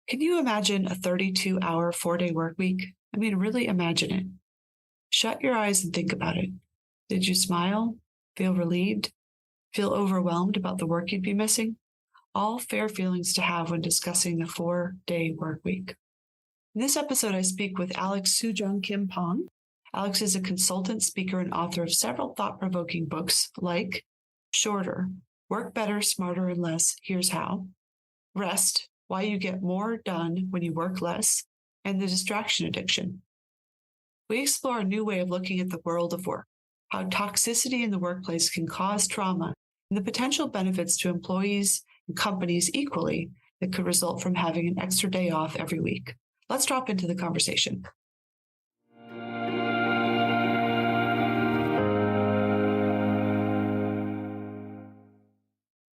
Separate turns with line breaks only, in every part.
Can you imagine a 32-hour, 4-day work week? I mean, really imagine it. Shut your eyes and think about it. Did you smile? Feel relieved? Feel overwhelmed about the work you'd be missing? All fair feelings to have when discussing the 4-day work week. In this episode, I speak with Alex Soojung Kim-Pang. Alex is a consultant, speaker, and author of several thought-provoking books like Shorter, Work Better, Smarter, and Less, Here's How, Rest, Why You Get More Done When You Work Less, and The Distraction Addiction. We explore a new way of looking at the world of work, how toxicity in the workplace can cause trauma, and the potential benefits to employees and companies equally that could result from having an extra day off every week. Let's drop into the conversation.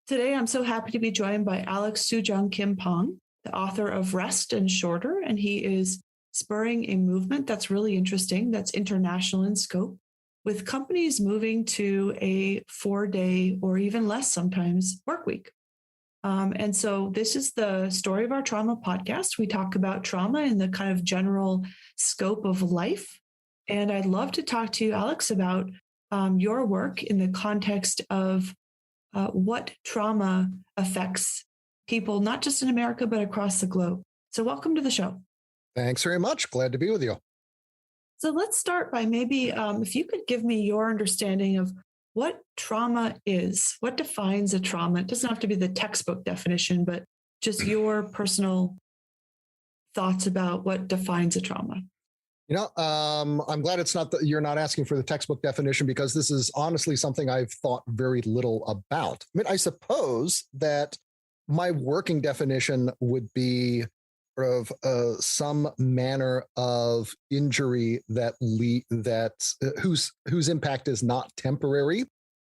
Today, I'm so happy to be joined by Alex Soojung Kim-Pang, the author of Rest and Shorter, and he is spurring a movement that's really interesting, that's international in scope, with companies moving to a 4-day or even less sometimes work week. And so this is the Story of Our Trauma podcast. We talk about trauma in the kind of general scope of life. And I'd love to talk to you, Alex, about your work in the context of what trauma affects people, not just in America, but across the globe. So welcome to the show.
Thanks very much. Glad to be with you.
So let's start by maybe if you could give me your understanding of what trauma is, what defines a trauma. It doesn't have to be the textbook definition, but just your personal thoughts about what defines a trauma.
I'm glad it's not that you're not asking for the textbook definition, because this is honestly something I've thought very little about. I mean, I suppose that my working definition would be sort of some manner of injury whose impact is not temporary,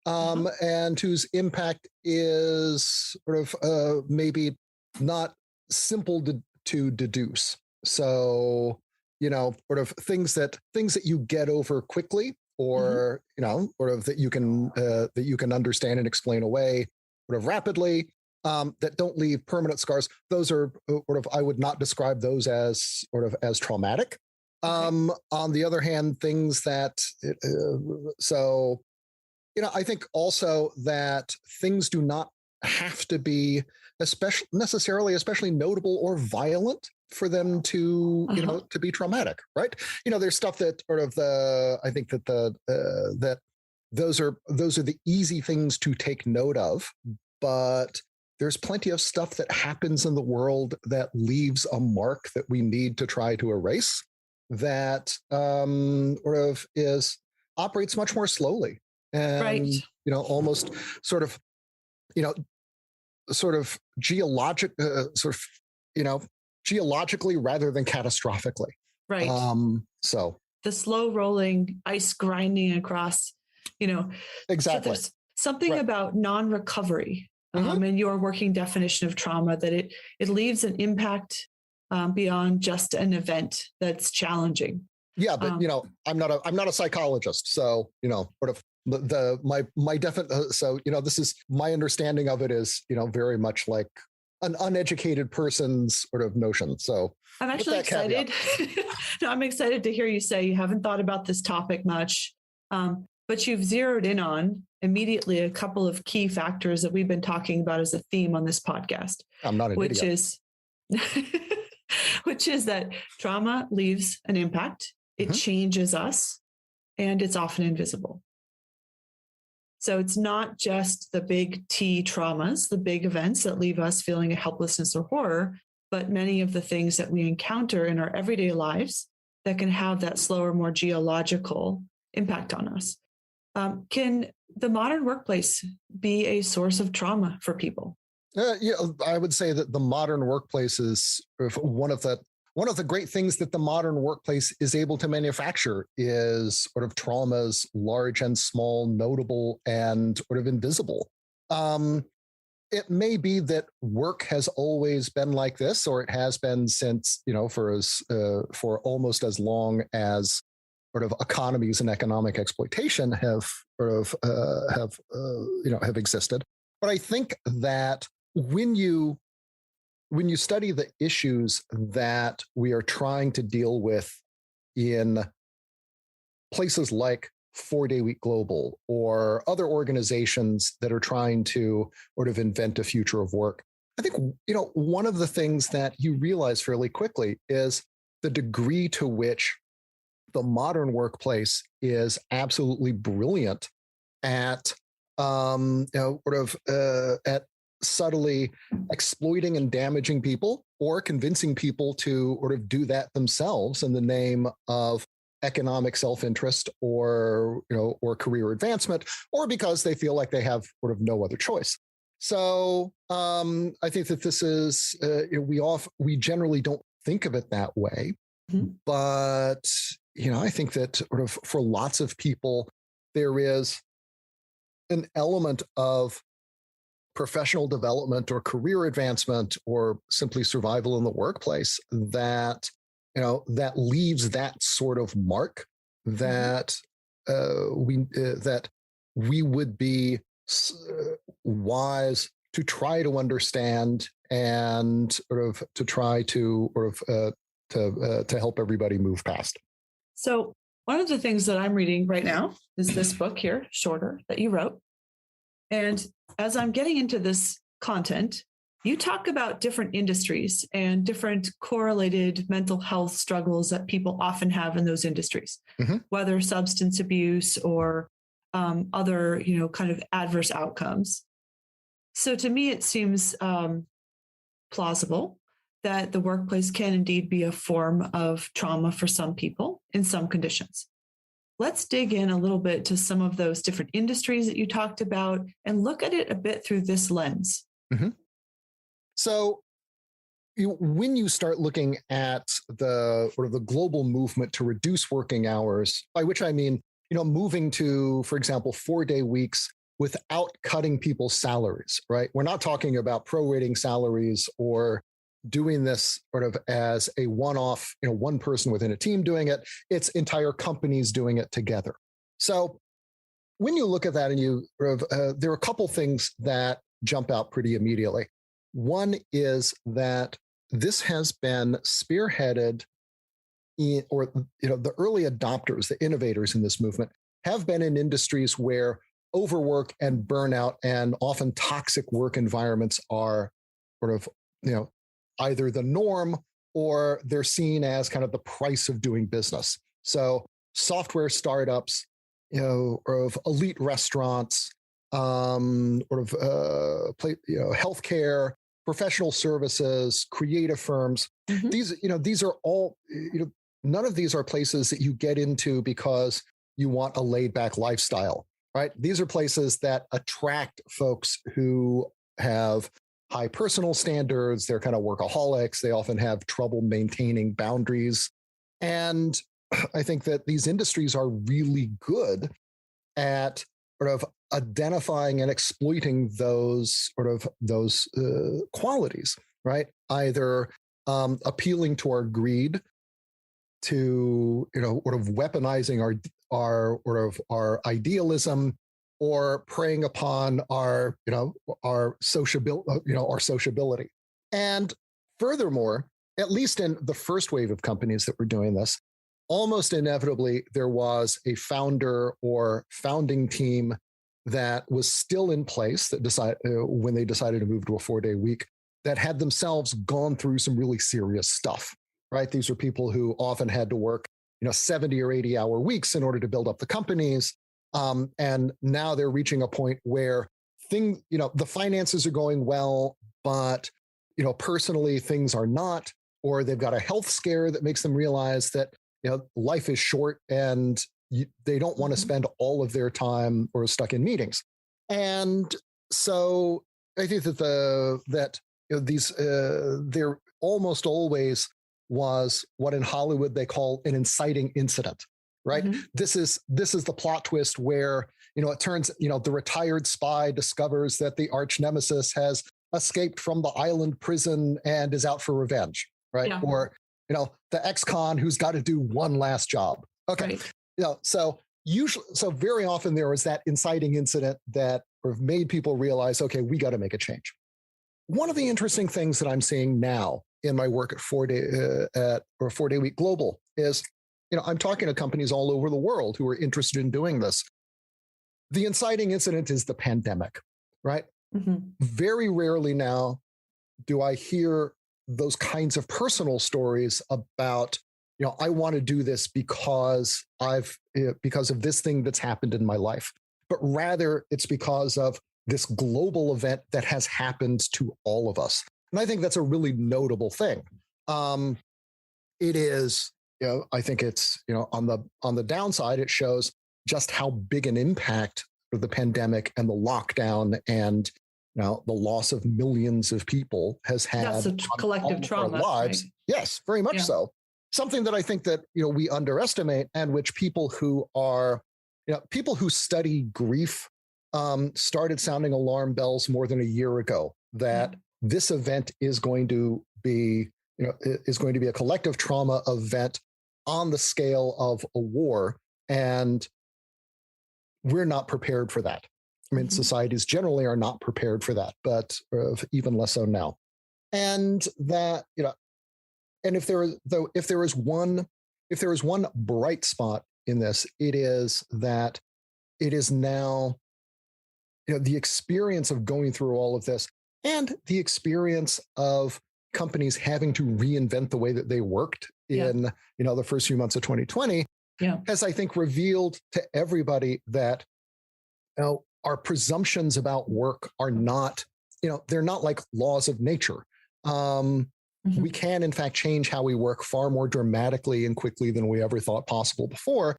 and whose impact is sort of maybe not simple to deduce. So, sort of things that you get over quickly, or sort of that you can understand and explain away sort of rapidly, that don't leave permanent scars. Those are sort of, I would not describe those as sort of as traumatic. Okay. On the other hand, things that I think also that things do not have to be especially notable or violent for them to to be traumatic, right? There's stuff that sort of I think that that those are the easy things to take note of, but there's plenty of stuff that happens in the world that leaves a mark that we need to try to erase, that sort of operates much more slowly, and
right.
Almost sort of geologically rather than catastrophically.
Right.
So
the slow rolling ice grinding across,
exactly.
So there's something about non-recovery in your working definition of trauma, that it leaves an impact beyond just an event that's challenging.
Yeah, but I'm not a psychologist, so sort of this is my understanding of it is very much like an uneducated person's sort of notion. So
I'm actually excited. No, I'm excited to hear you say you haven't thought about this topic much, but you've zeroed in on immediately a couple of key factors that we've been talking about as a theme on this podcast.
I'm not an idiot.
Which is that trauma leaves an impact. It changes us, and it's often invisible. So it's not just the big T traumas, the big events that leave us feeling a helplessness or horror, but many of the things that we encounter in our everyday lives that can have that slower, more geological impact on us. Can the modern workplace be a source of trauma for people?
I would say that the modern workplace is one of the great things that the modern workplace is able to manufacture is sort of traumas, large and small, notable and sort of invisible. It may be that work has always been like this, or it has been since, for almost as long as sort of economies and economic exploitation have existed. But I think that when you when you study the issues that we are trying to deal with in places like 4-Day Week Global or other organizations that are trying to sort of invent a future of work, I think, one of the things that you realize fairly quickly is the degree to which the modern workplace is absolutely brilliant at, at subtly exploiting and damaging people, or convincing people to sort of do that themselves in the name of economic self-interest or career advancement, or because they feel like they have sort of no other choice. So I think that this is we generally don't think of it that way, but I think that sort of for lots of people there is an element of professional development or career advancement or simply survival in the workplace that that leaves that sort of mark that we would be wise to try to understand and sort of to try to to help everybody move past.
So one of the things that I'm reading right now is this book here, Shorter, that you wrote. And as I'm getting into this content, you talk about different industries and different correlated mental health struggles that people often have in those industries, whether substance abuse or other, kind of adverse outcomes. So to me, it seems plausible that the workplace can indeed be a form of trauma for some people in some conditions. Let's dig in a little bit to some of those different industries that you talked about and look at it a bit through this lens.
So when you start looking at the sort of the global movement to reduce working hours, by which I mean, moving to, for example, 4-day weeks without cutting people's salaries, right? We're not talking about prorating salaries or doing this sort of as a one-off, one person within a team doing it. It's entire companies doing it together. So when you look at that and there are a couple things that jump out pretty immediately. One is that this has been spearheaded the early adopters, the innovators in this movement have been in industries where overwork and burnout and often toxic work environments are sort of, either the norm or they're seen as kind of the price of doing business. So software startups, of elite restaurants, healthcare, professional services, creative firms. These are all, none of these are places that you get into because you want a laid back lifestyle, right? These are places that attract folks who have high personal standards. They're kind of workaholics. They often have trouble maintaining boundaries. And I think that these industries are really good at sort of identifying and exploiting those qualities, right? Either appealing to our greed, to sort of weaponizing our idealism, or preying upon our sociability. And furthermore, at least in the first wave of companies that were doing this, almost inevitably there was a founder or founding team that was still in place that when they decided to move to a 4-day week, that had themselves gone through some really serious stuff, right? These are people who often had to work 70 or 80 hour weeks in order to build up the companies. And now they're reaching a point where the finances are going well, but, personally things are not, or they've got a health scare that makes them realize that, life is short and they don't want to spend all of their time or stuck in meetings. And so I think that there almost always was what in Hollywood they call an inciting incident. Right. This is the plot twist where, it turns, the retired spy discovers that the arch nemesis has escaped from the island prison and is out for revenge. Right. Yeah. Or, the ex-con who's got to do one last job. Okay. Right. So very often there was that inciting incident that sort of made people realize, okay, we got to make a change. one of the interesting things that I'm seeing now in my work at 4 Day Week Global is, I'm talking to companies all over the world who are interested in doing this. The inciting incident is the pandemic, right?
Mm-hmm.
Very rarely now do I hear those kinds of personal stories about, I want to do this because of this thing that's happened in my life, but rather it's because of this global event that has happened to all of us. And I think that's a really notable thing. It is, I think it's, on the downside, it shows just how big an impact the pandemic and the lockdown and the loss of millions of people has had.
That's a collective trauma.
Our lives. Right? Yes, very much so. Something that I think that we underestimate, and which people who study grief started sounding alarm bells more than a year ago, that this event is going to be a collective trauma event on the scale of a war, and we're not prepared for that. I mean, societies generally are not prepared for that, but even less so now. And that, and if there is one bright spot in this, it is that it is now, the experience of going through all of this and the experience of companies having to reinvent the way that they worked in, the first few months of 2020 has, I think, revealed to everybody that, our presumptions about work are not, they're not like laws of nature. We can, in fact, change how we work far more dramatically and quickly than we ever thought possible before.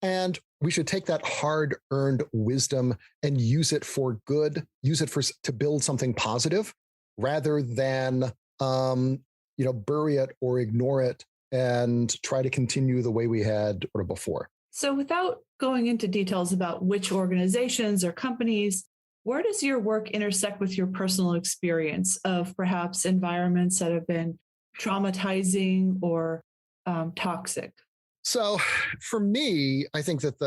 And we should take that hard-earned wisdom and use it for good, to build something positive, rather than, bury it or ignore it and try to continue the way we had or before.
So without going into details about which organizations or companies, where does your work intersect with your personal experience of perhaps environments that have been traumatizing or toxic?
So for me, I think that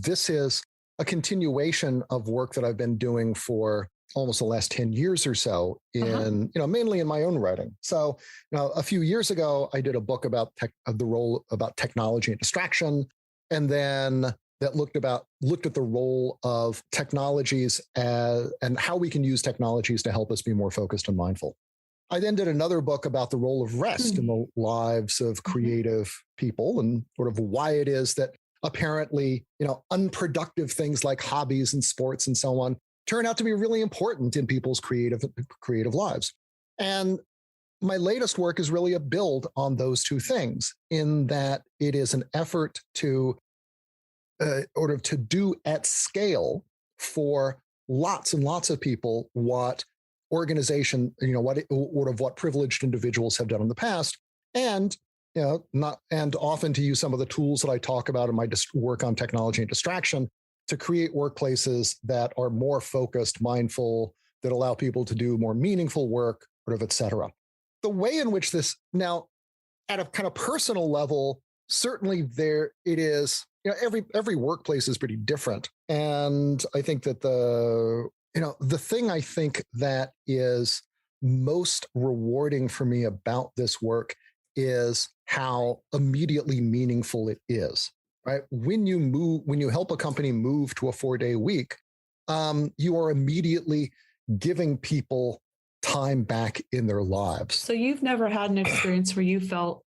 this is a continuation of work that I've been doing for almost the last 10 years or so mainly in my own writing. So, a few years ago, I did a book about about technology and distraction. And then that looked at the role of technologies and how we can use technologies to help us be more focused and mindful. I then did another book about the role of rest in the lives of creative people, and sort of why it is that apparently, unproductive things like hobbies and sports and so on turn out to be really important in people's creative lives. And my latest work is really a build on those two things, in that it is an effort to do at scale for lots and lots of people what what privileged individuals have done in the past, and often to use some of the tools that I talk about in my work on technology and distraction to create workplaces that are more focused, mindful, that allow people to do more meaningful work, et cetera. The way in which this now, at a kind of personal level, certainly there it is. Every workplace is pretty different, and I think that the thing I think that is most rewarding for me about this work is how immediately meaningful it is. Right? When you help a company move to a 4-day week, you are immediately giving people time back in their lives.
So you've never had an experience where you felt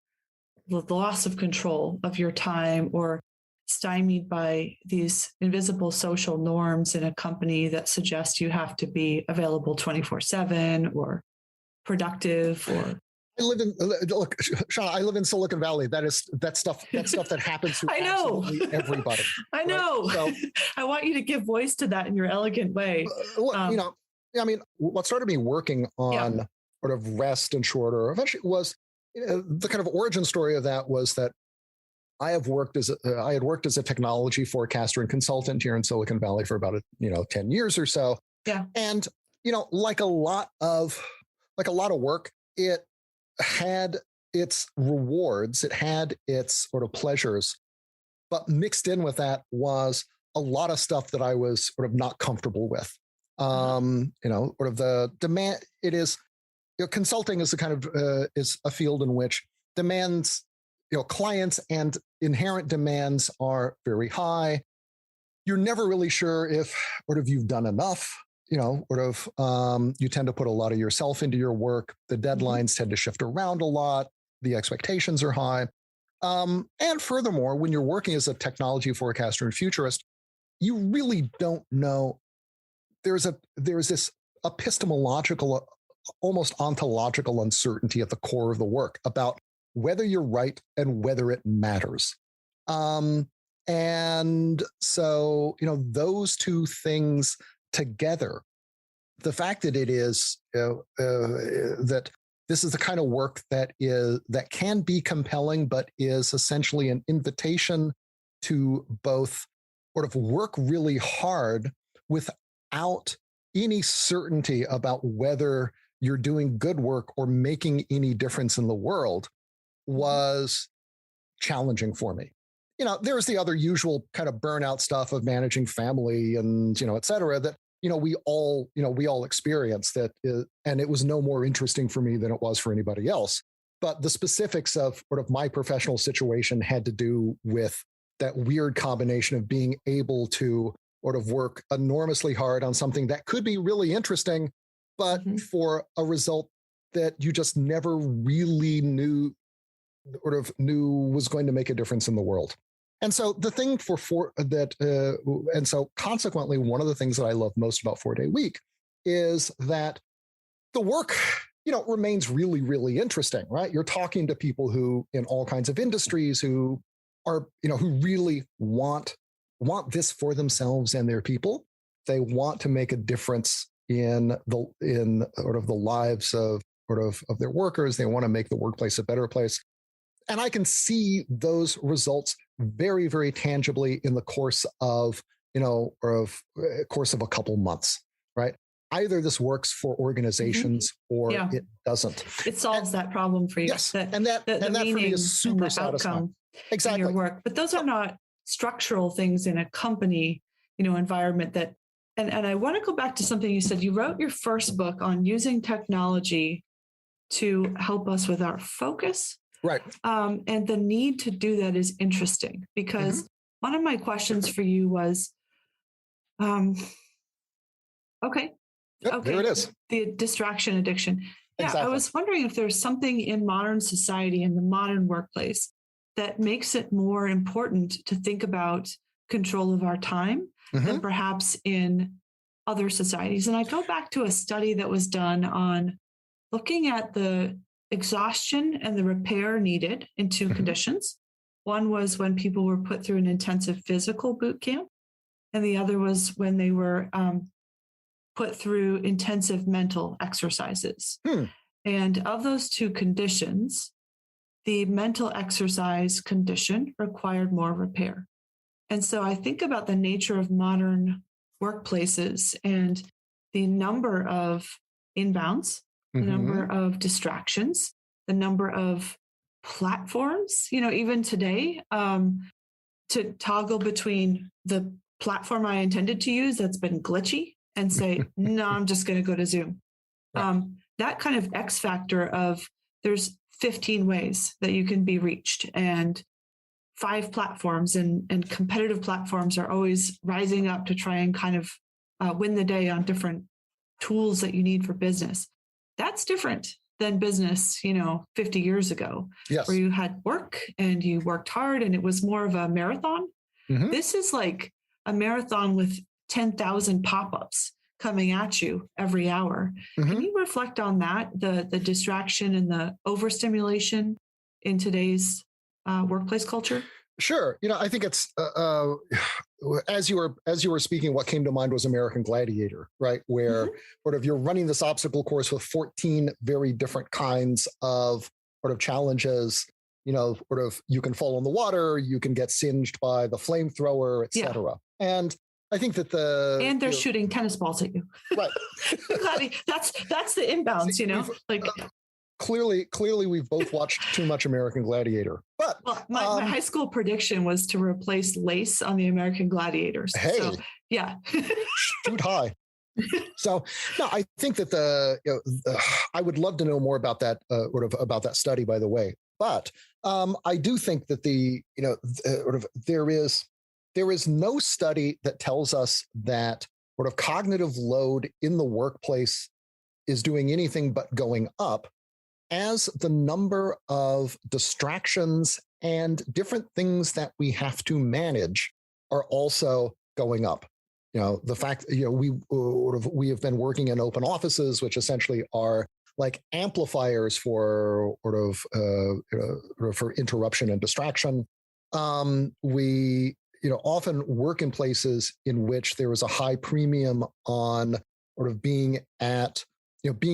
the loss of control of your time or stymied by these invisible social norms in a company that suggest you have to be available 24/7 or productive or...
Shauna, I live in Silicon Valley. That's stuff that happens to absolutely everybody.
I know. Right? So, I want you to give voice to that in your elegant way.
What started me working on sort of rest and shorter eventually was the kind of origin story of that was that I had worked as a technology forecaster and consultant here in Silicon Valley for about 10 years or so.
Yeah.
And like a lot of work, it had its rewards, it had its sort of pleasures, but mixed in with that was a lot of stuff that I was sort of not comfortable with. Sort of the demand. It is, consulting is a kind of is a field in which demands, clients and inherent demands are very high. You're never really sure if sort of you've done enough. You tend to put a lot of yourself into your work. The deadlines tend to shift around a lot. The expectations are high. And furthermore, when you're working as a technology forecaster and futurist, you really don't know. There's this epistemological, almost ontological uncertainty at the core of the work about whether you're right and whether it matters. And so, those two things together, the fact that it is that this is the kind of work that can be compelling, but is essentially an invitation to both sort of work really hard without any certainty about whether you're doing good work or making any difference in the world, was challenging for me. There's the other usual kind of burnout stuff of managing family and, et cetera, that, we all experience that. And it was no more interesting for me than it was for anybody else. But the specifics of sort of my professional situation had to do with that weird combination of being able to sort of work enormously hard on something that could be really interesting, but for a result that you just never really knew was going to make a difference in the world. And so the thing and so consequently, one of the things that I love most about 4-Day Week is that the work, remains really, really interesting, right? You're talking to people who in all kinds of industries who are, who really want this for themselves and their people. They want to make a difference in sort of the lives of their workers. They want to make the workplace a better place. And I can see those results very, very tangibly in the course of, a couple months, right? Either this works for organizations or it doesn't.
It solves that problem for you.
Yes. And that for me is super satisfying. Exactly.
In your work. But those are not structural things in a company, environment that, and I want to go back to something you said. You wrote your first book on using technology to help us with our focus.
Right.
And the need to do that is interesting because one of my questions for you was,
there it is.
The distraction addiction. Yeah. Exactly. I was wondering if there's something in modern society, in the modern workplace, that makes it more important to think about control of our time than perhaps in other societies. And I go back to a study that was done on looking at the exhaustion and the repair needed in two conditions. One was when people were put through an intensive physical boot camp, and the other was when they were put through intensive mental exercises. And of those two conditions, the mental exercise condition required more repair. And so I think about the nature of modern workplaces and the number of inbounds, the number of distractions, the number of platforms, even today, to toggle between the platform I intended to use that's been glitchy and say, no, I'm just going to go to Zoom. Right. That kind of X factor of there's 15 ways that you can be reached and 5 platforms and competitive platforms are always rising up to try and kind of win the day on different tools that you need for business. That's different than business, 50 years ago, where you had work and you worked hard and it was more of a marathon. This is like a marathon with 10,000 pop-ups coming at you every hour. Can you reflect on that, the distraction and the overstimulation in today's workplace culture?
Sure. I think it's as you were speaking, what came to mind was American Gladiator, right? Where sort of you're running this obstacle course with 14 very different kinds of sort of challenges. Sort of you can fall in the water, you can get singed by the flamethrower, et cetera. And I think that they're shooting tennis balls at you. Right.
That's the inbounds,
Clearly, we've both watched too much American Gladiator. But
my high school prediction was to replace lace on the American Gladiators.
Hey,
so, yeah,
shoot high. So no, I think that I would love to know more about that about that study, by the way. But I do think that there is no study that tells us that sort of cognitive load in the workplace is doing anything but going up as the number of distractions and different things that we have to manage are also going up. The fact, we have been working in open offices, which essentially are like amplifiers for for interruption and distraction. We often work in places in which there is a high premium on sort of being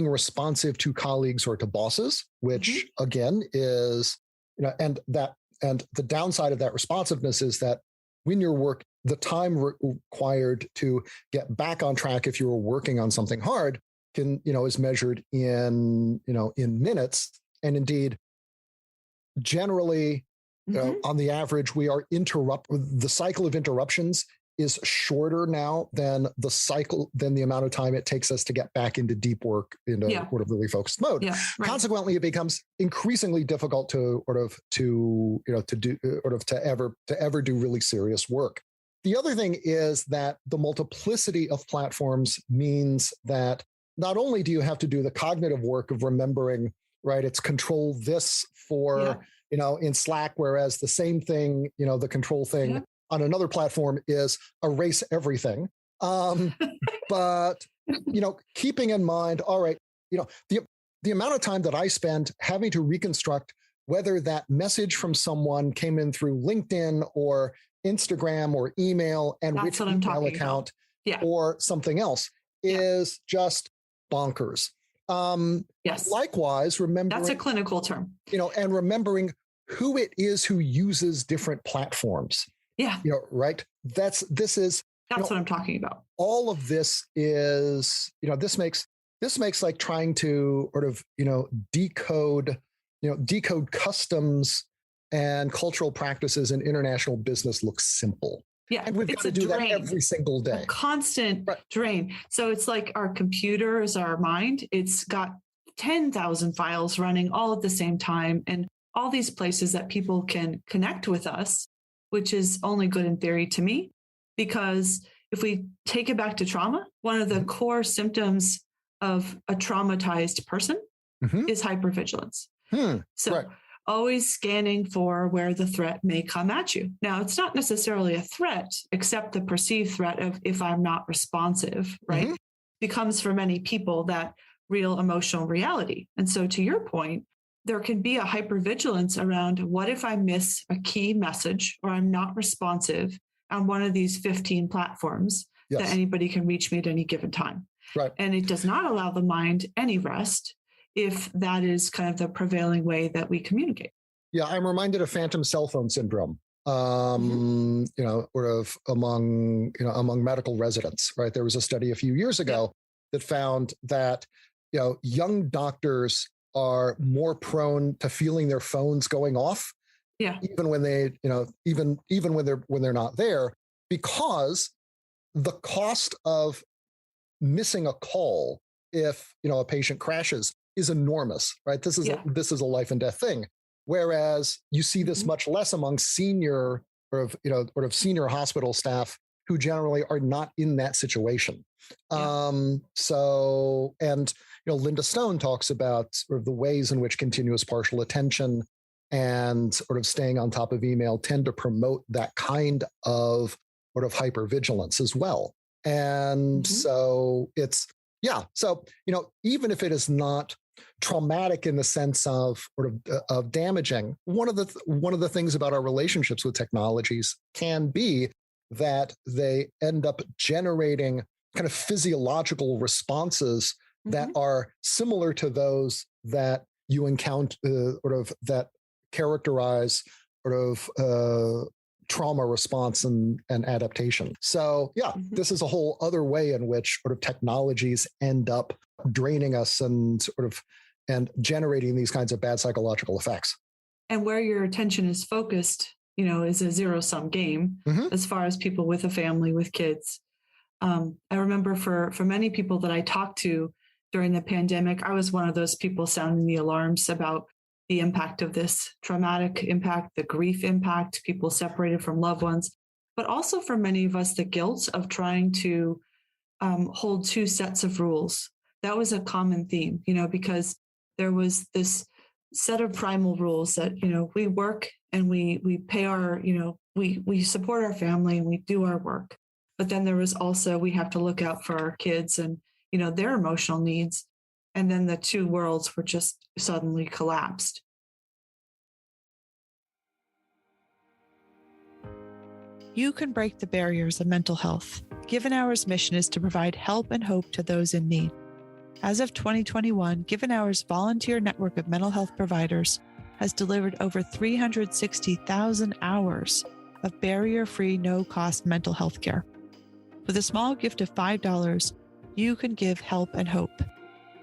responsive to colleagues or to bosses, which again is, and the downside of that responsiveness is that when your work, the time required to get back on track if you were working on something hard is measured in minutes. And indeed, generally, on the average, the cycle of interruptions is shorter now than the amount of time it takes us to get back into deep work, into sort of really focused mode. Yeah, right. Consequently, it becomes increasingly difficult to ever do really serious work. The other thing is that the multiplicity of platforms means that not only do you have to do the cognitive work of remembering, right, it's control this for, in Slack, whereas the same thing, the control thing on another platform is erase everything. But, keeping in mind, all right, the amount of time that I spend having to reconstruct whether that message from someone came in through LinkedIn or Instagram or email and which email account or something else is just bonkers.
Yes.
Likewise, remembering
that's a clinical term.
And remembering who it is who uses different platforms.
Yeah.
Right. That's what
I'm talking about.
All of this is, this makes like trying to sort of, decode customs and cultural practices in international business look simple.
Yeah,
and we've got to do that every single day.
A constant drain. So it's like our computer is our mind. It's got 10,000 files running all at the same time, and all these places that people can connect with us, which is only good in theory to me, because if we take it back to trauma, one of the core symptoms of a traumatized person is hypervigilance. So always scanning for where the threat may come at you. Now, it's not necessarily a threat, except the perceived threat of if I'm not responsive, right? Becomes for many people that real emotional reality. And so to your point, there can be a hypervigilance around what if I miss a key message or I'm not responsive on one of these 15 platforms that anybody can reach me at any given time.
Right.
And it does not allow the mind any rest if that is kind of the prevailing way that we communicate.
Yeah, I'm reminded of phantom cell phone syndrome. Sort of among medical residents, right? There was a study a few years ago that found that, young doctors are more prone to feeling their phones going off, even when they, even when they're not there, because the cost of missing a call if a patient crashes is enormous, right? This is a life and death thing. Whereas you see this much less among senior senior hospital staff who generally are not in that situation. Linda Stone talks about sort of the ways in which continuous partial attention and sort of staying on top of email tend to promote that kind of sort of hypervigilance as well. And so it's, even if it is not traumatic in the sense of of damaging, one of the things about our relationships with technologies can be that they end up generating kind of physiological responses that are similar to those that you encounter, that characterize trauma response and adaptation. So this is a whole other way in which sort of technologies end up draining us and and generating these kinds of bad psychological effects.
And where your attention is focused, is a zero-sum game as far as people with a family, with kids. I remember for many people that I talked to during the pandemic, I was one of those people sounding the alarms about the impact of this traumatic impact, the grief impact, people separated from loved ones, but also for many of us, the guilt of trying to hold two sets of rules. That was a common theme, because there was this set of primal rules that, we work and we pay our, we support our family and we do our work. But then there was also, we have to look out for our kids and, their emotional needs. And then the two worlds were just suddenly collapsed.
You can break the barriers of mental health. Given Hour's mission is to provide help and hope to those in need. As of 2021, Given Hour's volunteer network of mental health providers has delivered over 360,000 hours of barrier-free, no-cost mental health care. With a small gift of $5, you can give help and hope.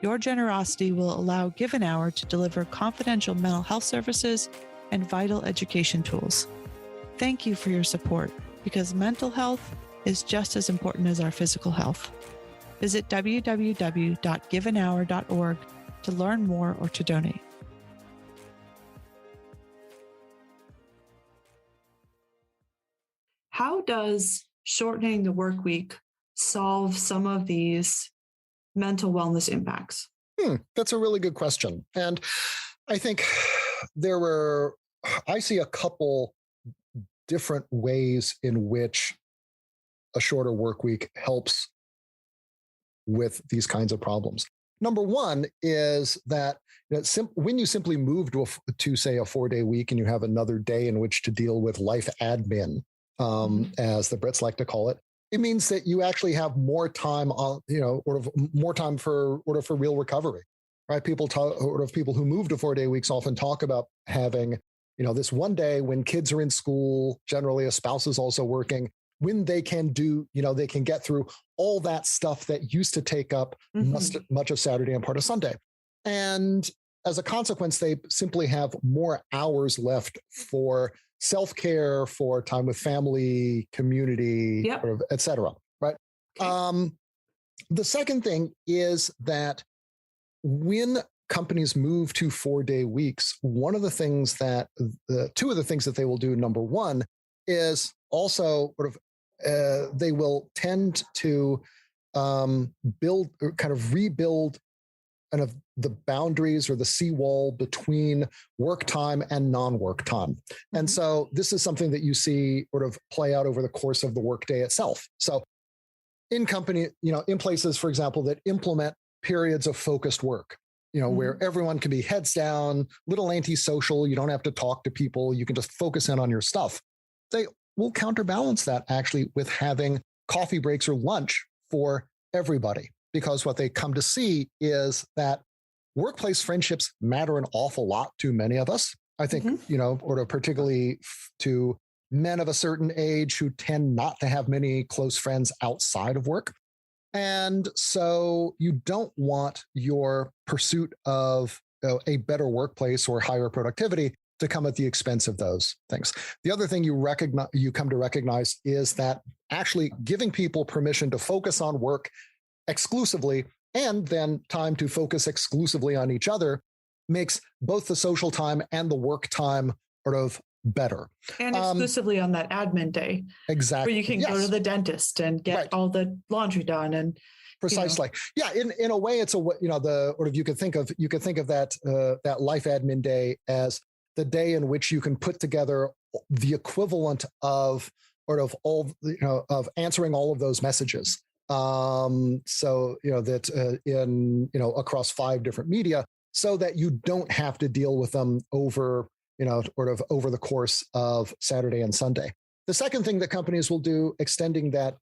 Your generosity will allow Given Hour to deliver confidential mental health services and vital education tools. Thank you for your support, because mental health is just as important as our physical health. Visit www.givenhour.org to learn more or to donate.
How does shortening the work week solve some of these mental wellness impacts?
That's a really good question. And I think I see a couple different ways in which a shorter work week helps with these kinds of problems. Number one is that when you simply move to say a 4-day week and you have another day in which to deal with life admin, as the Brits like to call it, it means that you actually have more time on, more time for real recovery, right? People who move to 4-day weeks often talk about having, this one day when kids are in school, generally a spouse is also working, when they can they can get through all that stuff that used to take up much of Saturday and part of Sunday. And as a consequence, they simply have more hours left for self-care, for time with family, community, et cetera, right? Okay. The second thing is that when companies move to 4-day weeks, two of the things that they will do, number one, is also they will tend to rebuild kind of the boundaries or the seawall between work time and non-work time. And so this is something that you see play out over the course of the workday itself. So in places, for example, that implement periods of focused work, where everyone can be heads down, little antisocial, you don't have to talk to people, you can just focus in on your stuff. They will counterbalance that actually with having coffee breaks or lunch for everybody, because what they come to see is that workplace friendships matter an awful lot to many of us. I think, particularly to men of a certain age who tend not to have many close friends outside of work. And so you don't want your pursuit of a better workplace or higher productivity to come at the expense of those things. The other thing you come to recognize is that actually giving people permission to focus on work exclusively and then time to focus exclusively on each other makes both the social time and the work time better.
And exclusively on that admin day.
Exactly.
Where you can go to the dentist and get all the laundry done. And
precisely. Yeah. In a way, it's you could think of that life admin day as the day in which you can put together the equivalent of of answering all of those messages. Across 5 different media, so that you don't have to deal with them over the course of Saturday and Sunday. The second thing that companies will do, extending that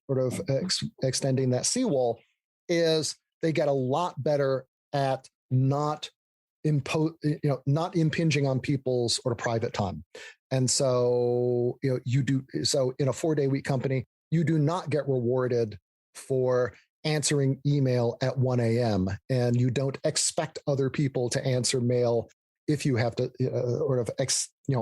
seawall, is they get a lot better at not impinging on people's private time. And so, you do so in a 4-day week company, you do not get rewarded for answering email at 1 a.m. and you don't expect other people to answer mail if you have to,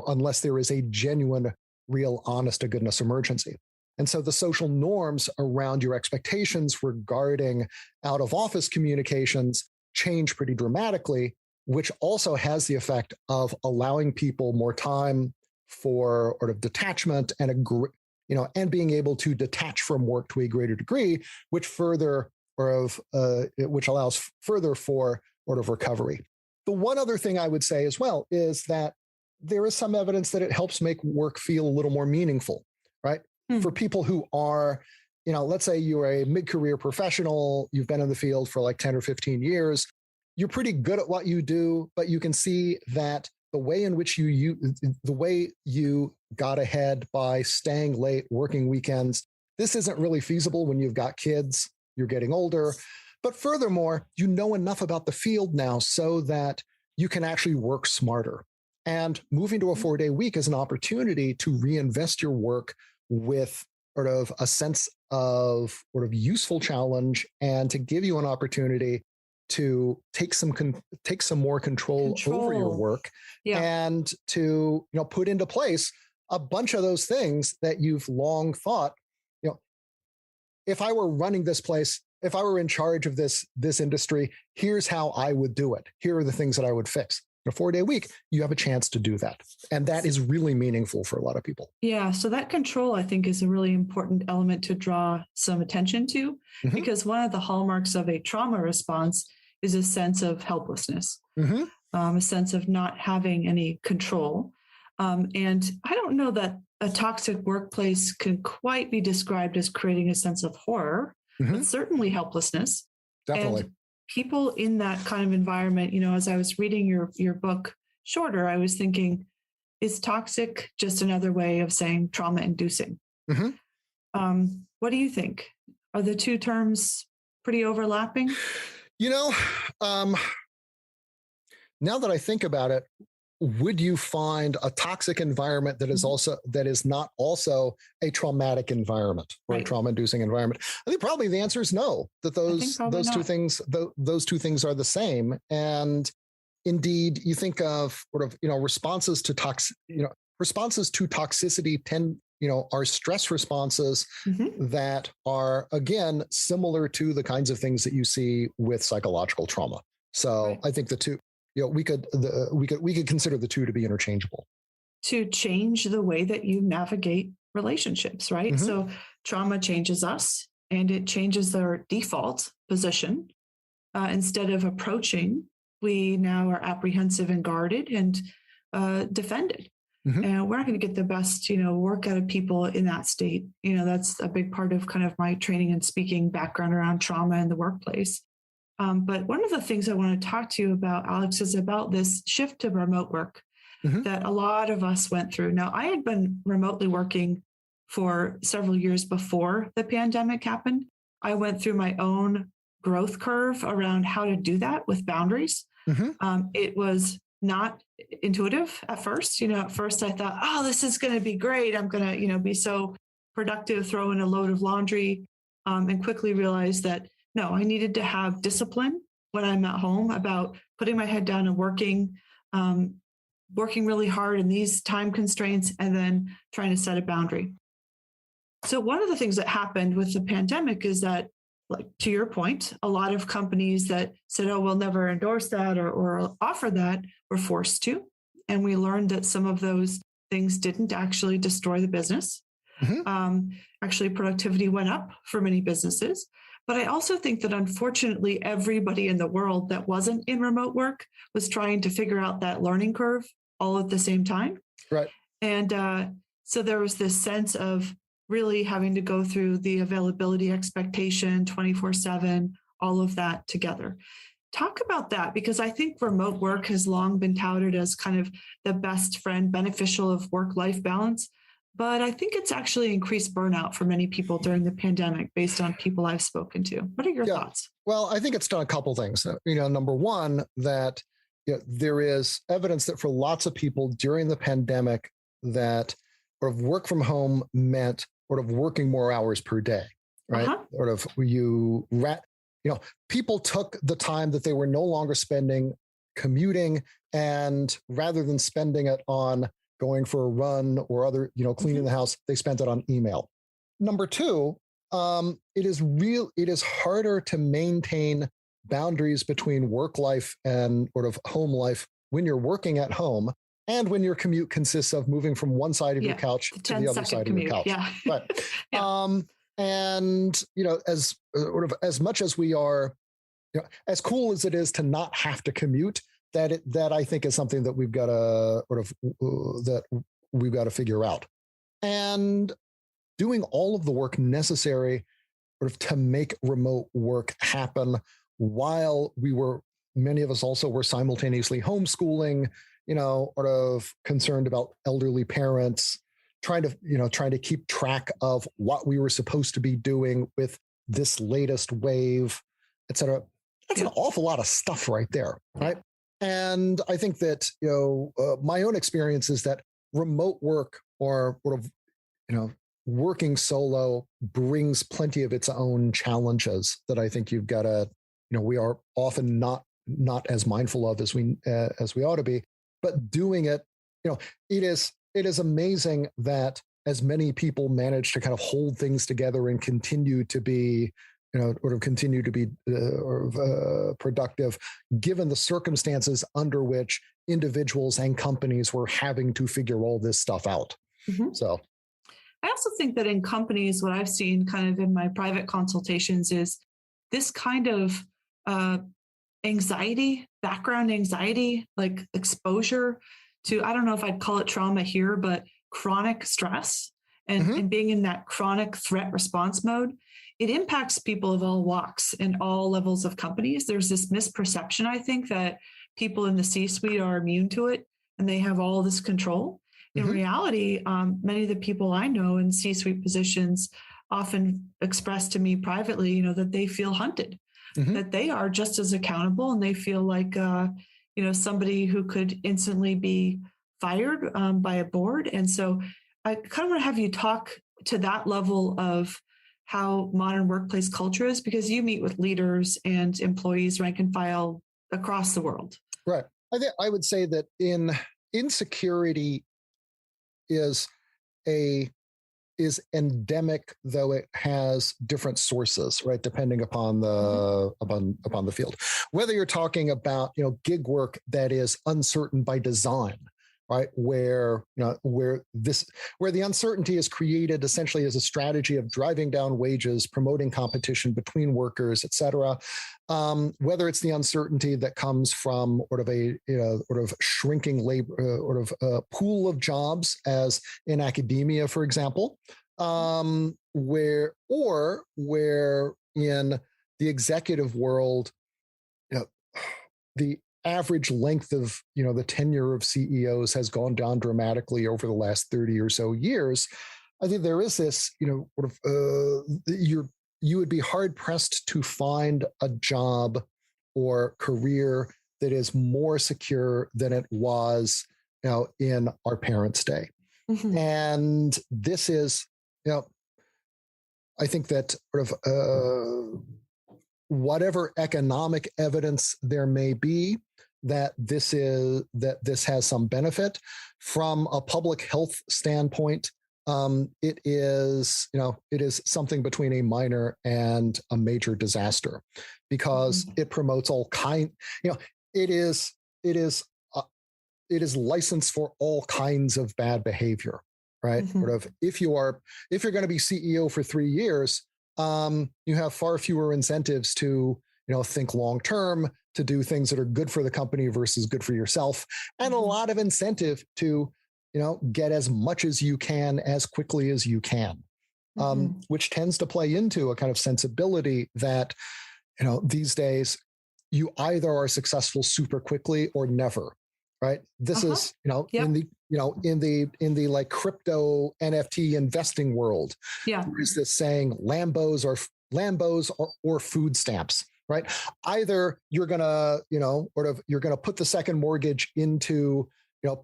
unless there is a genuine, real, honest to goodness emergency. And so the social norms around your expectations regarding out of office communications change pretty dramatically, which also has the effect of allowing people more time for sort of detachment and and being able to detach from work to a greater degree, which which allows further for sort of recovery. The one other thing I would say as well is that there is some evidence that it helps make work feel a little more meaningful, right? For people who are, let's say you're a mid-career professional, you've been in the field for like 10 or 15 years, you're pretty good at what you do, but you can see that the way in which the way you got ahead by staying late, working weekends, this isn't really feasible when you've got kids, you're getting older. But furthermore, you know enough about the field now so that you can actually work smarter. And moving to a 4-day week is an opportunity to reinvest your work with sort of a sense of sort of useful challenge and to give you an opportunity to take some more control over your work and to put into place a bunch of those things that you've long thought, if I were running this place, if I were in charge of this industry, here's how I would do it. Here are the things that I would fix. In a 4-day week, you have a chance to do that. And that is really meaningful for a lot of people.
Yeah. So that control, I think, is a really important element to draw some attention to, because one of the hallmarks of a trauma response is a sense of helplessness, a sense of not having any control. And I don't know that a toxic workplace can quite be described as creating a sense of horror, but certainly helplessness.
Definitely.
And people in that kind of environment, as I was reading your book, Shorter, I was thinking, is toxic just another way of saying trauma-inducing? What do you think? Are the two terms pretty overlapping?
Now that I think about it, would you find a toxic environment that is not also a traumatic environment or a trauma-inducing environment? I think probably the answer is no. That those two things are the same. And indeed, you think of sort of responses to toxicity are stress responses that are again similar to the kinds of things that you see with psychological trauma. So I think the two. We could consider the two to be interchangeable.
To change the way that you navigate relationships, right? So trauma changes us and it changes their default position. Instead of approaching, we now are apprehensive and guarded and defended. And we're not going to get the best, work out of people in that state. That's a big part of kind of my training and speaking background around trauma in the workplace. But one of the things I want to talk to you about, Alex, is about this shift to remote work that a lot of us went through. Now, I had been remotely working for several years before the pandemic happened. I went through my own growth curve around how to do that with boundaries. It was not intuitive at first. At first I thought, oh, this is going to be great. I'm going to, be so productive, throw in a load of laundry, and quickly realized that no, I needed to have discipline when I'm at home about putting my head down and working really hard in these time constraints and then trying to set a boundary. So one of the things that happened with the pandemic is that, like to your point, a lot of companies that said, oh, we'll never endorse that or offer that were forced to. And we learned that some of those things didn't actually destroy the business. Actually, productivity went up for many businesses. But I also think that unfortunately, everybody in the world that wasn't in remote work was trying to figure out that learning curve all at the same time.
Right.
And so there was this sense of really having to go through the availability expectation 24/7, all of that together. Talk about that, because I think remote work has long been touted as kind of the best friend, beneficial of work-life balance. But I think it's actually increased burnout for many people during the pandemic based on people I've spoken to. What are your thoughts?
Well, I think it's done a couple things. Number one, that there is evidence that for lots of people during the pandemic that sort of work from home meant sort of working more hours per day, right? Sort of people took the time that they were no longer spending commuting, and rather than spending it on going for a run or other, cleaning the house, they spent it on email. number two, it is harder to maintain boundaries between work life and sort of home life when you're working at home and when your commute consists of moving from one side of your couch to the other side
commute.
of your couch.
Yeah.
Right.
Yeah.
And, as sort of as much as we are, as cool as it is to not have to commute, that I think is something that we've got to sort of that we've got to figure out. And doing all of the work necessary sort of to make remote work happen while many of us also were simultaneously homeschooling, sort of concerned about elderly parents, trying to keep track of what we were supposed to be doing with this latest wave, et cetera. That's an awful lot of stuff right there, right? And I think that, my own experience is that remote work or sort of, working solo brings plenty of its own challenges that I think you've got to, we are often not as mindful of as we ought to be, but doing it, it is amazing that as many people manage to kind of hold things together and continue to be, productive, given the circumstances under which individuals and companies were having to figure all this stuff out. Mm-hmm. So
I also think that in companies, what I've seen kind of in my private consultations is this kind of background anxiety, like exposure to, I don't know if I'd call it trauma here, but chronic stress and being in that chronic threat response mode. It impacts people of all walks and all levels of companies. There's this misperception, I think, that people in the C-suite are immune to it and they have all this control. In reality, many of the people I know in C-suite positions often express to me privately, that they feel hunted, that they are just as accountable and they feel like, somebody who could instantly be fired by a board. And so I kind of want to have you talk to that level of how modern workplace culture is, because you meet with leaders and employees rank and file across the world.
Right. I would say that insecurity is endemic, though it has different sources, right? Depending upon upon the field. Whether you're talking about, gig work that is uncertain by design, right? Where the uncertainty is created essentially as a strategy of driving down wages, promoting competition between workers, et cetera. Whether it's the uncertainty that comes from sort of a shrinking labor, pool of jobs, as in academia, for example, where in the executive world, the average length of the tenure of CEOs has gone down dramatically over the last 30 or so years. I think there is this, you would be hard pressed to find a job or career that is more secure than it was, in our parents' day. And this is, I think that sort of whatever economic evidence there may be that this has some benefit from a public health standpoint. It is something between a minor and a major disaster, because it promotes all it is licensed for all kinds of bad behavior, right? Sort of, if you're going to be CEO for 3 years, you have far fewer incentives to, think long term, to do things that are good for the company versus good for yourself, and a lot of incentive to, get as much as you can as quickly as you can, which tends to play into a kind of sensibility that, these days you either are successful super quickly or never. Right. This is, in the like crypto NFT investing world, there is this saying, Lambos or food stamps, right? Either you're going to, you're going to put the second mortgage into,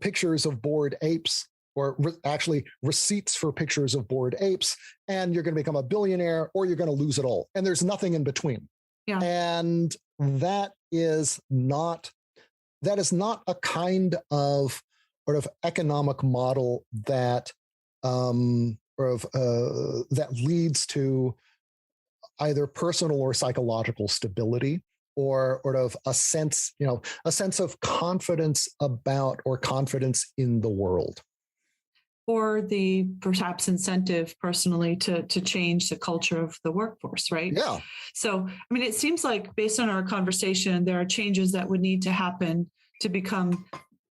pictures of bored apes, or actually receipts for pictures of bored apes, and you're going to become a billionaire, or you're going to lose it all. And there's nothing in between. Yeah. And that is not a kind of sort of economic model that that leads to either personal or psychological stability, or sort of a sense of confidence about or confidence in the world.
Or the perhaps incentive personally to change the culture of the workforce, right?
Yeah.
So, I mean, it seems like based on our conversation, there are changes that would need to happen to become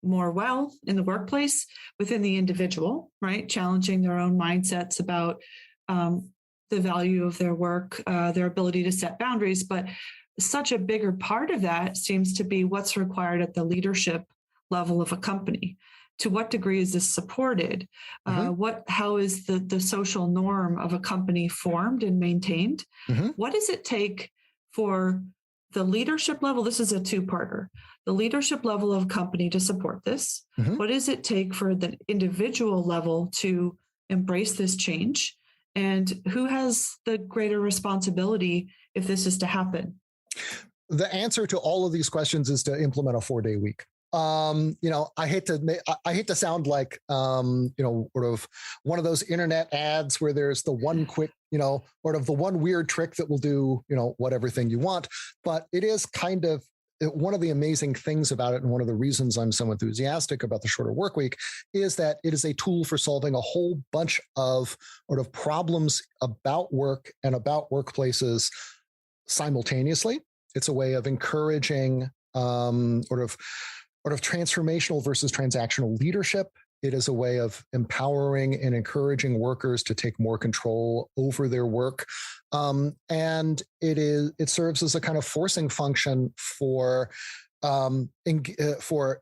more well in the workplace within the individual, right? Challenging their own mindsets about the value of their work, their ability to set boundaries. But such a bigger part of that seems to be what's required at the leadership level of a company. To what degree is this supported? How is the social norm of a company formed and maintained? What does it take for the leadership level? This is a two-parter. The leadership level of a company to support this. What does it take for the individual level to embrace this change? And who has the greater responsibility if this is to happen?
The answer to all of these questions is to implement a 4-day week. I hate to sound like, sort of one of those internet ads where there's the one quick, sort of the one weird trick that will do, what everything you want. But it is kind of one of the amazing things about it. And one of the reasons I'm so enthusiastic about the shorter work week is that it is a tool for solving a whole bunch of sort of problems about work and about workplaces simultaneously. It's a way of encouraging sort of transformational versus transactional leadership. It is a way of empowering and encouraging workers to take more control over their work. And it serves as a kind of forcing function for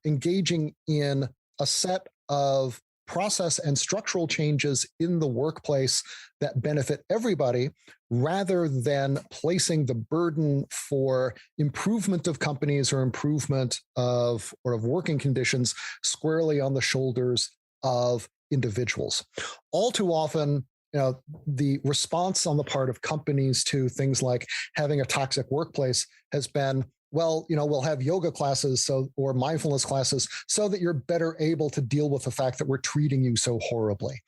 engaging in a set of process and structural changes in the workplace that benefit everybody, rather than placing the burden for improvement of companies or improvement of working conditions squarely on the shoulders of individuals. All too often, the response on the part of companies to things like having a toxic workplace has been, well, we'll have yoga classes or mindfulness classes so that you're better able to deal with the fact that we're treating you so horribly.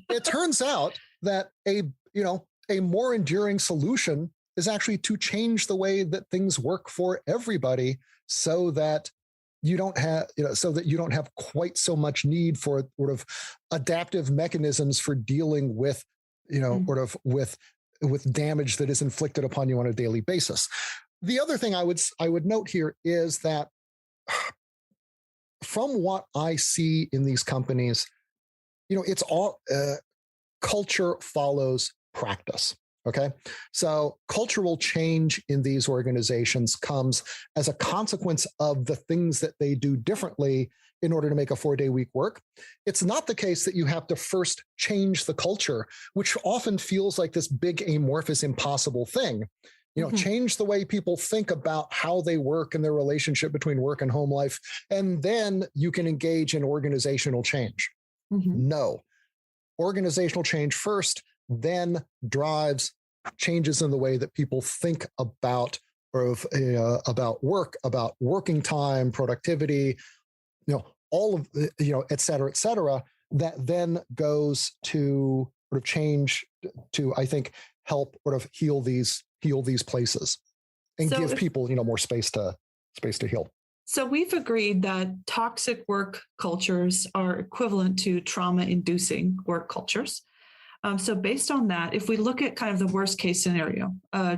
It turns out that a more enduring solution is actually to change the way that things work for everybody, so that you don't have quite so much need for sort of adaptive mechanisms for dealing with with damage that is inflicted upon you on a daily basis. The other thing I would note here is that from what I see in these companies, it's all culture follows practice. Okay. So cultural change in these organizations comes as a consequence of the things that they do differently in order to make a 4-day week work. It's not the case that you have to first change the culture, which often feels like this big amorphous impossible thing. Change the way people think about how they work and their relationship between work and home life, and then you can engage in organizational change. No. Organizational change first, then drives changes in the way that people think about work, about working time, productivity, all of et cetera, that then goes to sort of change to, I think, help sort of heal these places and give people more space to heal.
So we've agreed that toxic work cultures are equivalent to trauma-inducing work cultures. So based on that, if we look at kind of the worst case scenario,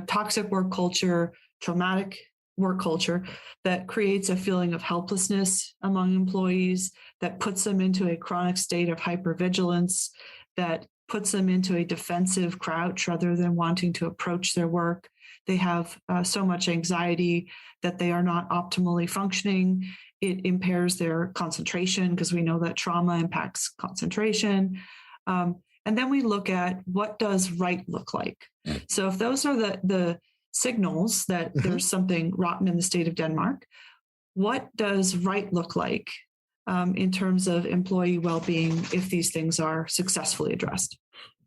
toxic work culture, traumatic work culture that creates a feeling of helplessness among employees, that puts them into a chronic state of hypervigilance, that puts them into a defensive crouch rather than wanting to approach their work. They have so much anxiety that they are not optimally functioning. It impairs their concentration, because we know that trauma impacts concentration. And then we look at, what does right look like? So if those are the signals that there's something rotten in the state of Denmark, what does right look like in terms of employee well-being if these things are successfully addressed?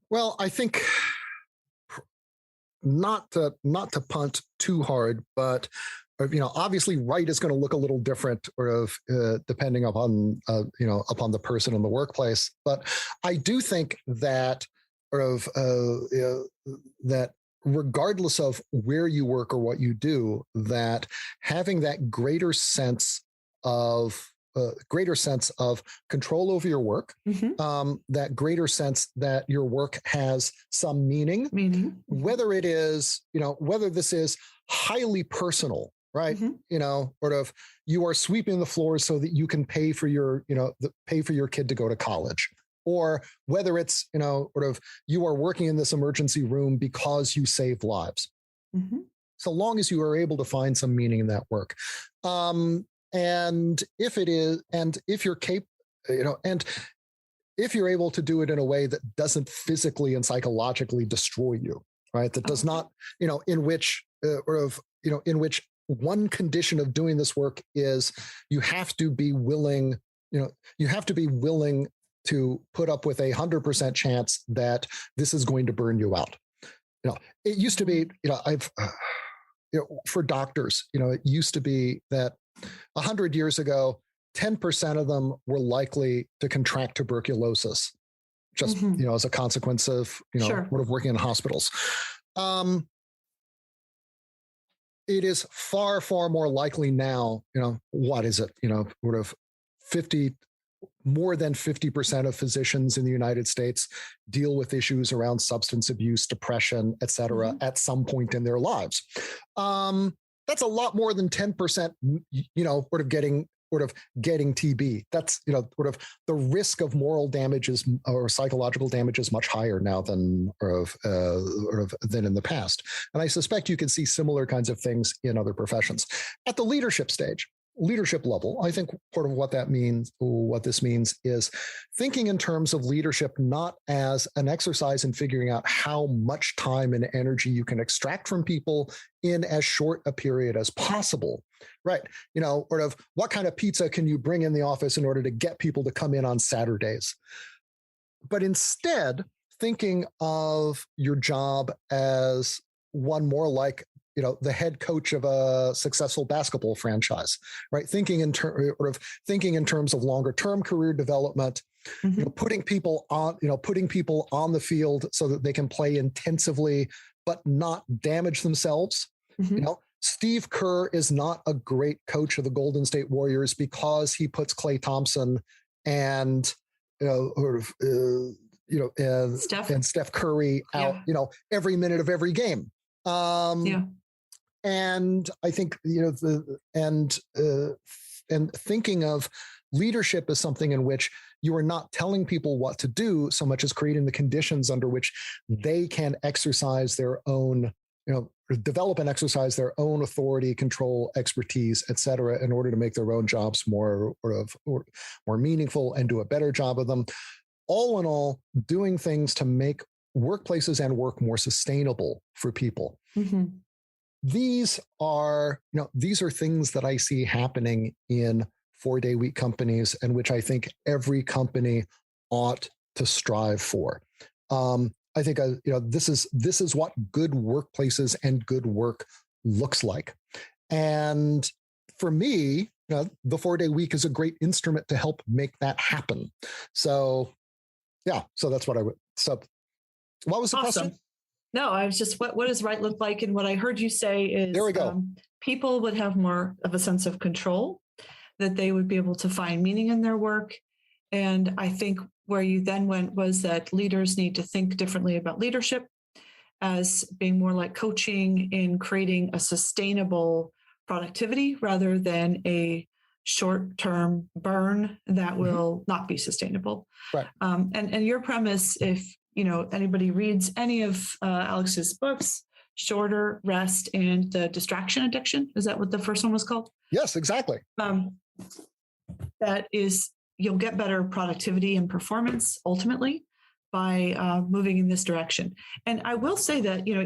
Well, I think not to punt too hard, but obviously right is going to look a little different depending upon, upon the person in the workplace. But I do think that that regardless of where you work or what you do, that having that greater sense of control over your work, that greater sense that your work has some meaning, whether it is, whether this is highly personal, right? You are sweeping the floors so that you can pay for your kid to go to college, or whether it's, you are working in this emergency room because you saved lives. So long as you are able to find some meaning in that work. And if you're if you're able to do it in a way that doesn't physically and psychologically destroy you, right? That does not, in which one condition of doing this work is you have to be willing to put up with 100% chance that this is going to burn you out. It used to be, for doctors, it used to be that 100 years ago, 10% of them were likely to contract tuberculosis, just, as a consequence of, sort of working in hospitals. It is far, far more likely now, what is it, more than 50% of physicians in the United States deal with issues around substance abuse, depression, et cetera, at some point in their lives. That's a lot more than 10%, getting TB. That's, the risk of moral damages or psychological damage is much higher now than in the past. And I suspect you can see similar kinds of things in other professions. At the leadership level, I think part of what this means is thinking in terms of leadership, not as an exercise in figuring out how much time and energy you can extract from people in as short a period as possible, right? What kind of pizza can you bring in the office in order to get people to come in on Saturdays? But instead, thinking of your job as one more like the head coach of a successful basketball franchise, right? Thinking in terms of longer term career development, putting people on the field so that they can play intensively, but not damage themselves. Steve Kerr is not a great coach of the Golden State Warriors because he puts Klay Thompson and and Steph Curry out, every minute of every game. And I think, and thinking of leadership as something in which you are not telling people what to do so much as creating the conditions under which they can exercise their own, develop and exercise their own authority, control, expertise, et cetera, in order to make their own jobs more meaningful and do a better job of them. All in all, doing things to make workplaces and work more sustainable for people. These are things that I see happening in 4-day week companies, and which I think every company ought to strive for. I think this is what good workplaces and good work looks like. And for me, the 4-day week is a great instrument to help make that happen. So, so that's what I would. So, what was the question?
No, I was just, what does right look like? And what I heard you say is
there we go.
People would have more of a sense of control, that they would be able to find meaning in their work. And I think where you then went was that leaders need to think differently about leadership as being more like coaching in creating a sustainable productivity rather than a short-term burn that will not be sustainable.
Right.
And your premise, if anybody reads any of Alex's books, Shorter, Rest, and the Distraction Addiction, is that what the first one was called?
Yes, exactly.
That is, you'll get better productivity and performance ultimately by moving in this direction. And I will say that, even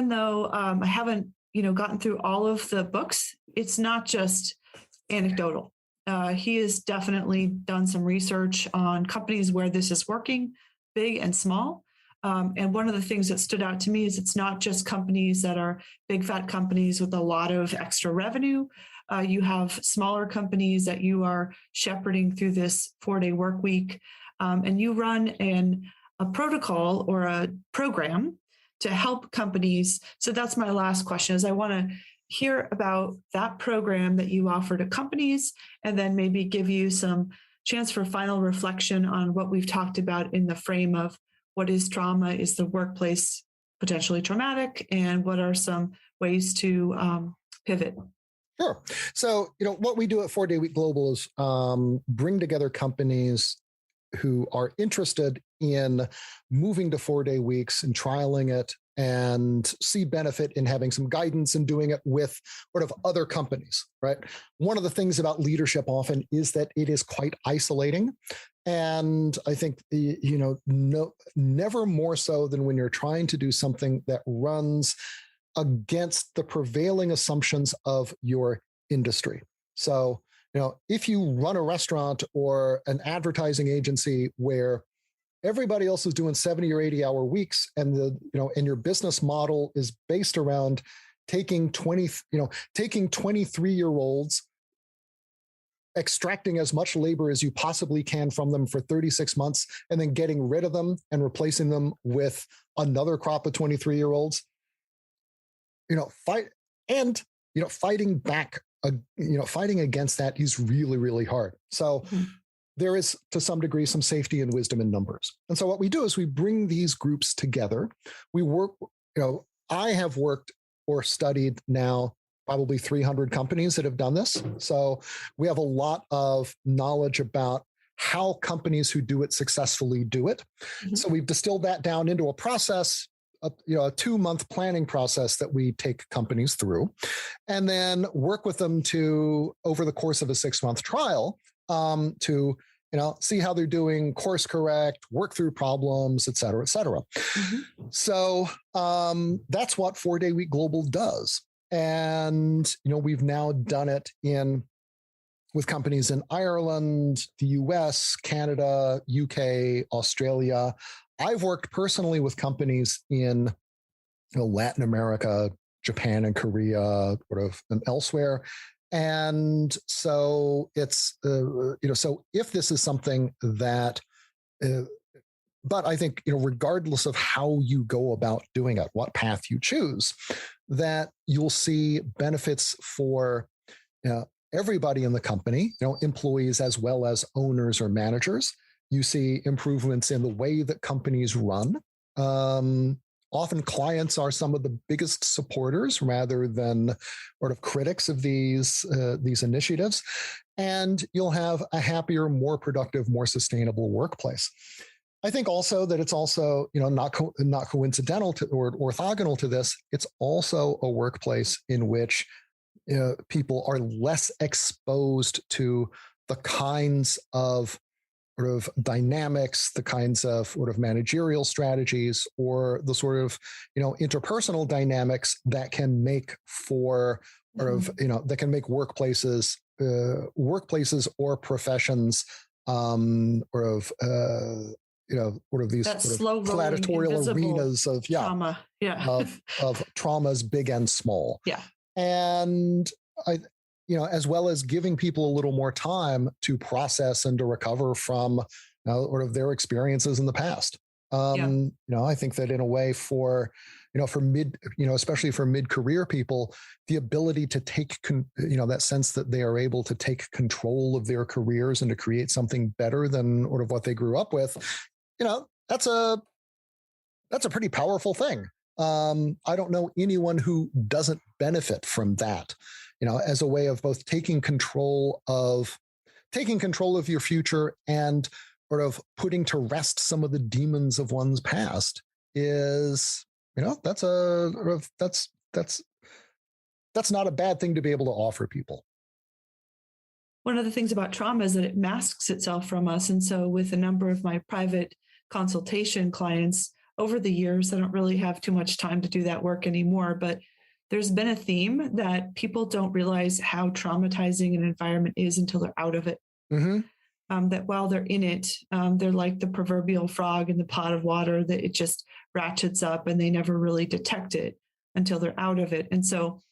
though I haven't, gotten through all of the books, it's not just anecdotal. He has definitely done some research on companies where this is working, big and small. And one of the things that stood out to me is it's not just companies that are big fat companies with a lot of extra revenue. You have smaller companies that you are shepherding through this 4-day work week. And you run a protocol or a program to help companies. So that's my last question is I want to hear about that program that you offer to companies, and then maybe give you some chance for final reflection on what we've talked about in the frame of what is trauma, is the workplace potentially traumatic, and what are some ways to pivot?
Sure. So, what we do at 4-Day Week Global is bring together companies who are interested in moving to 4-day weeks and trialing it and see benefit in having some guidance and doing it with sort of other companies, right? One of the things about leadership often is that it is quite isolating. And I think, never more so than when you're trying to do something that runs against the prevailing assumptions of your industry. So, if you run a restaurant or an advertising agency where everybody else is doing 70 or 80-hour weeks, and and your business model is based around taking 23-year-olds, extracting as much labor as you possibly can from them for 36 months, and then getting rid of them and replacing them with another crop of 23-year-olds, fighting back. Fighting against that is really, really hard. So there is, to some degree, some safety and wisdom in numbers. And so what we do is we bring these groups together. We work, I have worked or studied now probably 300 companies that have done this. So we have a lot of knowledge about how companies who do it successfully do it. Mm-hmm. So we've distilled that down into a process, a 2-month planning process that we take companies through, and then work with them to, over the course of a 6-month trial, to see how they're doing, course correct, work through problems, et cetera, et cetera. Mm-hmm. So that's what 4-Day Week Global does. And, we've now done it with companies in Ireland, the US, Canada, UK, Australia. I've worked personally with companies in Latin America, Japan and Korea, and elsewhere. And so it's, so if this is something that, but I think, regardless of how you go about doing it, what path you choose, that you'll see benefits for everybody in the company, employees as well as owners or managers. You see improvements in the way that companies run. Often clients are some of the biggest supporters rather than sort of critics of these initiatives. And you'll have a happier, more productive, more sustainable workplace. I think also that it's also, not coincidental to or orthogonal to this. It's also a workplace in which people are less exposed to the kinds of sort of dynamics, the kinds of sort of managerial strategies, or the sort of, interpersonal dynamics that can make for that can make workplaces or professions these sort of gladiatorial arenas of
trauma,
of traumas, big and small.
Yeah.
And as well as giving people a little more time to process and to recover from their experiences in the past. I think that in a way for especially for mid-career people, the ability to take, that sense that they are able to take control of their careers and to create something better than what they grew up with, that's a pretty powerful thing. I don't know anyone who doesn't benefit from that, as a way of both taking control of your future and sort of putting to rest some of the demons of one's past is, that's not a bad thing to be able to offer people.
One of the things about trauma is that it masks itself from us. And so with a number of my private consultation clients over the years, I don't really have too much time to do that work anymore, but there's been a theme that people don't realize how traumatizing an environment is until they're out of it.
Mm-hmm.
that while they're in it, they're like the proverbial frog in the pot of water, that it just ratchets up and they never really detect it until they're out of it. And so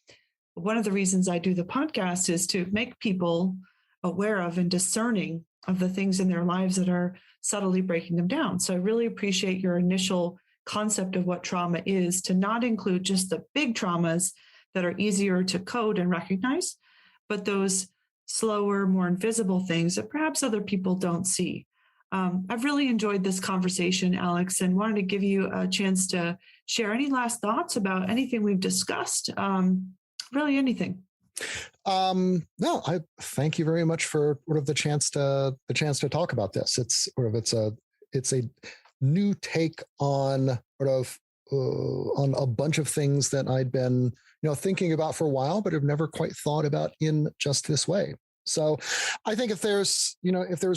one of the reasons I do the podcast is to make people aware of and discerning of the things in their lives that are subtly breaking them down. So I really appreciate your initial concept of what trauma is, to not include just the big traumas that are easier to code and recognize, but those slower, more invisible things that perhaps other people don't see. I've really enjoyed this conversation, Alex, and wanted to give you a chance to share any last thoughts about anything we've discussed. Really anything.
No, I thank you very much for sort of the chance to talk about this. It's a new take on on a bunch of things that I'd been thinking about for a while, but have never quite thought about in just this way. So I think if there's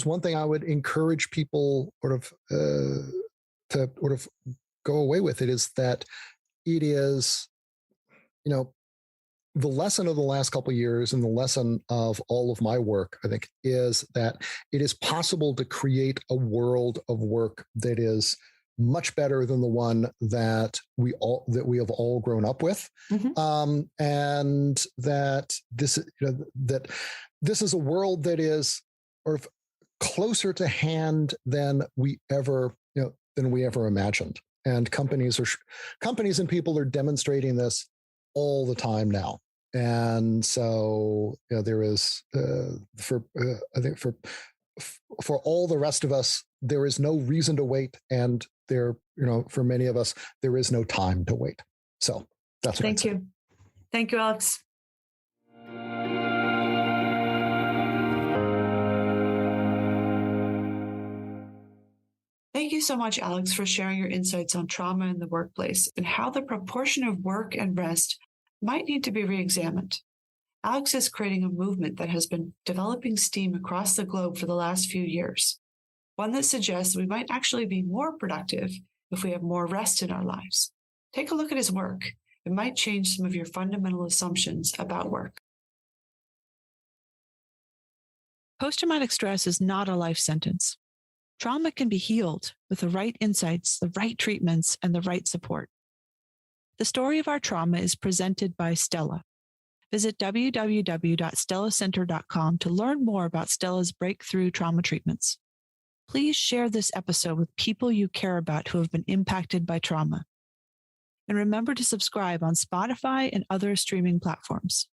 one thing I would encourage people to go away with, it is that it is, the lesson of the last couple of years and the lesson of all of my work, I think, is that it is possible to create a world of work that is much better than the one that we have all grown up with, and that this is a world that is sort of closer to hand than we ever imagined. And companies and people are demonstrating this all the time now. And so there is I think for all the rest of us, there is no reason to wait, and for many of us, there is no time to wait. So that's what
Thank you. Thank you, Alex. Thank you so much, Alex, for sharing your insights on trauma in the workplace and how the proportion of work and rest might need to be re-examined. Alex is creating a movement that has been developing steam across the globe for the last few years, one that suggests we might actually be more productive if we have more rest in our lives. Take a look at his work. It might change some of your fundamental assumptions about work.
Post-traumatic stress is not a life sentence. Trauma can be healed with the right insights, the right treatments, and the right support. The story of our trauma is presented by Stella. Visit www.stellacenter.com to learn more about Stella's breakthrough trauma treatments. Please share this episode with people you care about who have been impacted by trauma. And remember to subscribe on Spotify and other streaming platforms.